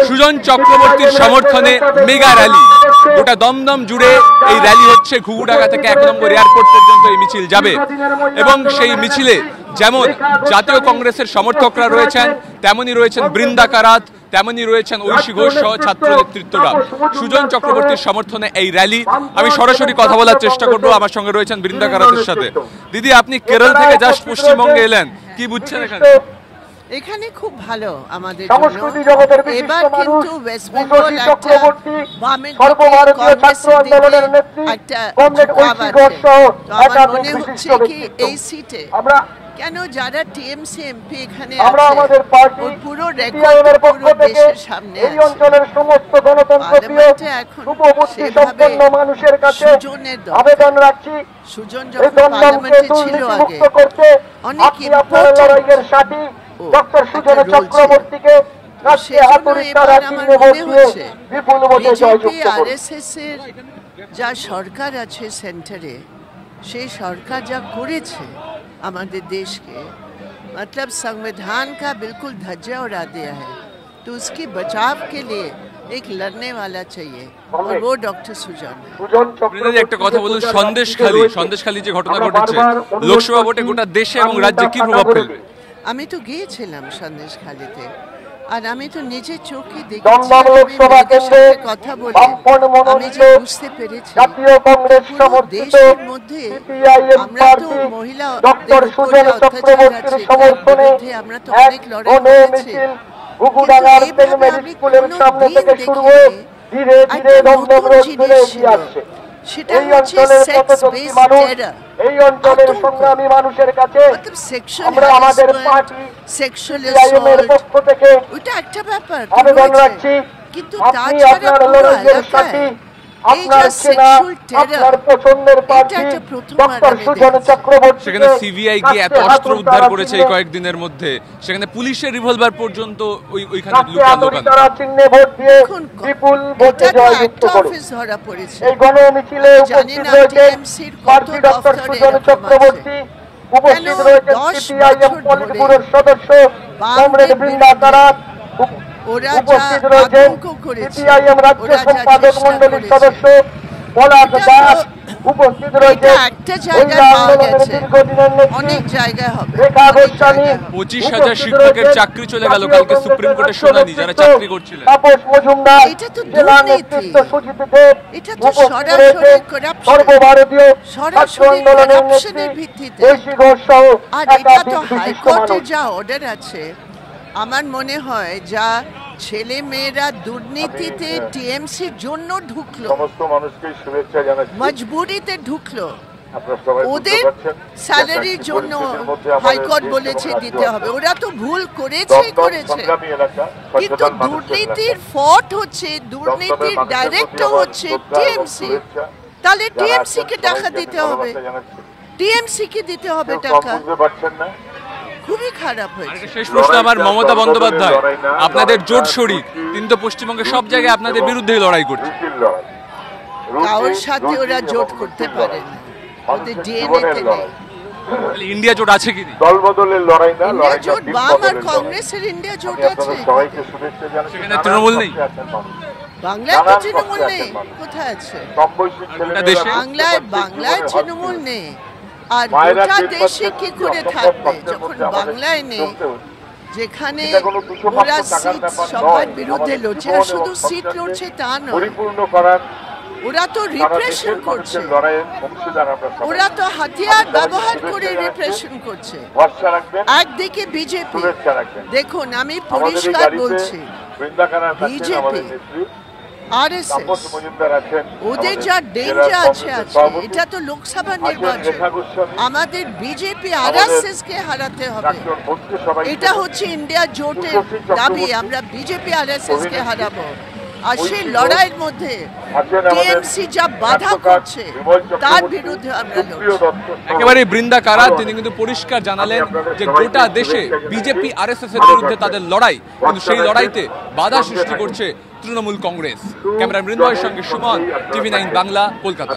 সুজন চক্রবর্তীর সমর্থনে mega rally, গোটা দমদম জুড়ে এই র্যালি হচ্ছে। ঘুঘুডাঙ্গা থেকে 1 নম্বর এয়ারপোর্ট পর্যন্ত এই মিছিল যাবে এবং সেই মিছিলে যেমন জাতীয় কংগ্রেসের সমর্থকরা রয়েছেন, তেমনি রয়েছেন বৃন্দা কারাত, তেমনি রয়েছেন ঐশী ঘোষ সহ ছাত্র নেতৃত্বরা। সুজন চক্রবর্তীর সমর্থনে এই র্যালি। আমি সরাসরি কথা বলার চেষ্টা করবো, আমার সঙ্গে রয়েছেন বৃন্দা কারাতের সাথে। দিদি, আপনি কেরল থেকে জাস্ট পশ্চিমবঙ্গে এলেন, কি বুঝছেন এখানে? এখানে খুব ভালো আমাদের জন্য। এবার কিন্তু ওয়েস্ট বেঙ্গল একটা বামের একটা আমার মনে হচ্ছে কি এই সিটে কেন যারা টিএমসি এমপি এখানে আছে পুরো রেকর্ড পুরো দেশের সামনে আছে। পার্লামেন্টে এখন সেভাবে সুজনের দরকার। সুজন যখন পার্লামেন্টে ছিল আগে অনেক ইম্পর্টেন্ট ডক্টর সুজন চক্রবর্তীকে বিজেপি আরএসএস এর যা সরকার আছে সেন্টারে, সেই সরকার যা করেছে আমাদের देश के, मतलब संविधान का बिल्कुल धज्जा उड़ा दिया है। तो उसकी बचाव के लिए एक लड़ने वाला चाहिए और वो डॉक्टर सुजन। একটা কথা বলুন, সন্দেশখালী যে ঘটনা ঘটেছে লোকসভা ভোটে গোটা দেশে এবং রাজ্যে কি প্রভাব ফেলবে? আমি তো গিয়েছিলাম সন্দেশখালীতে, আর আমি তো নিজের চোখে দেখেছি, কথা বলে আমি যে বুঝতে পেরেছি দেশের মধ্যে আমরা তো মহিলা আমরা তো অনেক লড়াই করেছি, সেটা হচ্ছে সেক্স বেসড টেরর। এই অঞ্চলের সংগ্রামী মানুষের কাছে আমরা আমাদের পার্টি সেক্সুয়াল অ্যাসল্ট পক্ষ থেকে ওটা একটা ব্যাপার রাখছি, কিন্তু তাছাড়া পুরো এলাকায় আপনার সেক্সুয়াল টেরর, পছন্দের পার্টি ডক্টর সুজন চক্রবর্তী। সেখানে সিবিআই গিয়ে এত অস্ত্র উদ্ধার করেছে এই কয়েকদিনের মধ্যে, সেখানে পুলিশের রিভলভার পর্যন্ত ওইখানে তারা চিহ্নে ভোট দিয়ে বিপুল ভোটে জয়যুক্ত করে ধরা পড়েছে। এই গণমিছিলে উপস্থিত রয়েছেন পার্টি ডক্টর সুজন চক্রবর্তী, উপস্থিত রয়েছেন সিপিআইএম পলিট ব্যুরোর সদস্য কমরেড বৃন্দা কারাত, উপস্থিত রয়েছেন সিপিআইএম রাজ্য সম্পাদক মন্ডলীর সদস্য পলাশ দাস, উপস্থিত রয়েছে অনেক জায়গায় হবে। 25,000 শিক্ষকের চাকরি চলে গেল কালকে সুপ্রিম কোর্টে শুনানি, যারা চাকরি করছিলেন। তাপস মজুমদার, এটা তো দুর্নীতি, এটা তো সরাসরি করাপশন, সর্বভারতীয় ছাত্র আন্দোলনের নেত্রী ঐশী ঘোষ সহ আর এটা তো হাইকোর্টের যা অর্ডার আছে, আমার মনে হয় যা ছেলে মেয়েরা দুর্নীতিতে টিএমসির জন্য ঢুকলো, সমস্ত মানুষকে শুভেচ্ছা জানাচ্ছি, মজবুরিতে ঢুকলো, ওদের স্যালারির জন্য হাইকোর্ট বলেছে দিতে হবে। ওরা তো ভুল করেছে, কিন্তু দুর্নীতির ফট হচ্ছে, দুর্নীতির ডাইরেক্টর হচ্ছে টিএমসি। তাহলে টিএমসি কে টাকা দিতে হবে, টিএমসি কে দিতে হবে টাকা। খুবই খারাপ হয়েছে। শেষ প্রশ্ন আমার, মমতা বন্দ্যোপাধ্যায় আপনাদের জোট শরিক, কিন্তু পশ্চিমবঙ্গের সব জায়গায় আপনাদের বিরুদ্ধেই লড়াই করছে। কারোর সাথে ওরা জোট করতে পারে না, ওদের ডিএনএতে নেই। ইন্ডিয়া জোট আছে কি? দল বদলের লড়াই না, লড়াই জোট বাম আর কংগ্রেসের ইন্ডিয়া জোট আছে। সবাইকে শুভেচ্ছা জানাচ্ছি। সেখানে তৃণমূল নেই, বাংলায় তো তৃণমূল নেই। কোথায় আছে বাংলায় তৃণমূল নেই? আর গোটা দেশে কি করে থাকবে যখন বাংলায় নেই, যেখানে ওরা সিট সবার বিরুদ্ধে লড়ছে, আর শুধু সিট লড়ছে তা নয়, ওরা তো রিপ্রেশন করছে, ওরা তো হাতিয়ার ব্যবহার করে রিপ্রেশন করছে। একদিকে বিজেপি, দেখুন আমি পরিষ্কার বলছি, বিজেপি আরএসএস ওদের যা ডেঞ্জার আছে, এটা তো লোকসভা নির্বাচন, আমাদের বিজেপি আরএসএস কে হারাতে হবে। এটা হচ্ছে ইন্ডিয়া জোটের দাবি, আমরা বিজেপি আরএসএস কে হারাবো। আর সেই লড়াইয়ের মধ্যে টিএমসি যা বাধা করছে তার বিরুদ্ধে আমরা লড়ছি। একেবারে বৃন্দা কারাত তিনি কিন্তু পরিষ্কার জানালেন যে গোটা দেশে বিজেপি আরএসএস এর বিরুদ্ধে তাদের লড়াই, কিন্তু সেই লড়াইতে বাধা সৃষ্টি করছে তৃণমূল কংগ্রেস। ক্যামেরা মৃন্ময়ের সঙ্গে সুমন, টিভি9 বাংলা, কলকাতা।